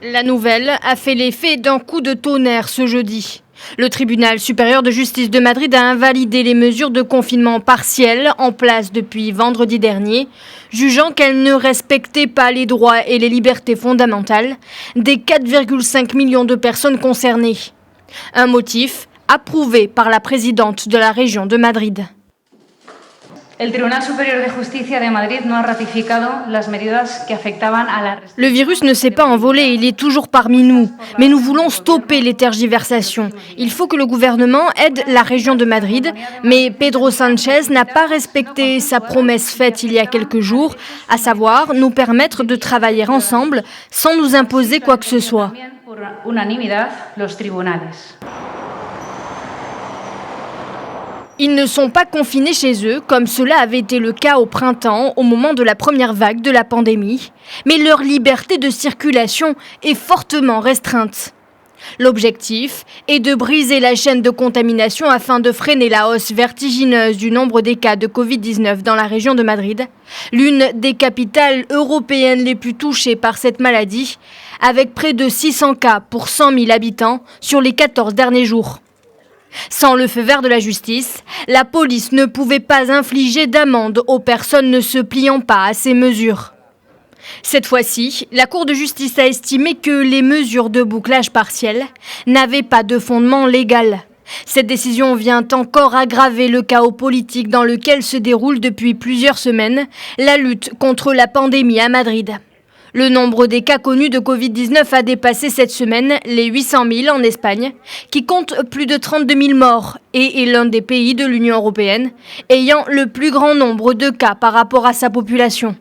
La nouvelle a fait l'effet d'un coup de tonnerre ce jeudi. Le tribunal supérieur de justice de Madrid a invalidé les mesures de confinement partiel en place depuis vendredi dernier, jugeant qu'elles ne respectaient pas les droits et les libertés fondamentales des 4,5 millions de personnes concernées. Un motif approuvé par la présidente de la région de Madrid. El Tribunal Superior de Justicia de Madrid no ha ratificado las medidas que afectaban a la... Le virus ne s'est pas envolé, il est toujours parmi nous. Mais nous voulons stopper les tergiversations. Il faut que le gouvernement aide la région de Madrid. Mais Pedro Sánchez n'a pas respecté sa promesse faite il y a quelques jours, à savoir nous permettre de travailler ensemble sans nous imposer quoi que ce soit. Por unanimidad, los tribunales. Ils ne sont pas confinés chez eux, comme cela avait été le cas au printemps, au moment de la première vague de la pandémie. Mais leur liberté de circulation est fortement restreinte. L'objectif est de briser la chaîne de contamination afin de freiner la hausse vertigineuse du nombre des cas de Covid-19 dans la région de Madrid, l'une des capitales européennes les plus touchées par cette maladie, avec près de 600 cas pour 100 000 habitants sur les 14 derniers jours. Sans le feu vert de la justice, la police ne pouvait pas infliger d'amende aux personnes ne se pliant pas à ces mesures. Cette fois-ci, la Cour de justice a estimé que les mesures de bouclage partiel n'avaient pas de fondement légal. Cette décision vient encore aggraver le chaos politique dans lequel se déroule depuis plusieurs semaines la lutte contre la pandémie à Madrid. Le nombre des cas connus de Covid-19 a dépassé cette semaine les 800 000 en Espagne, qui compte plus de 32 000 morts et est l'un des pays de l'Union européenne ayant le plus grand nombre de cas par rapport à sa population.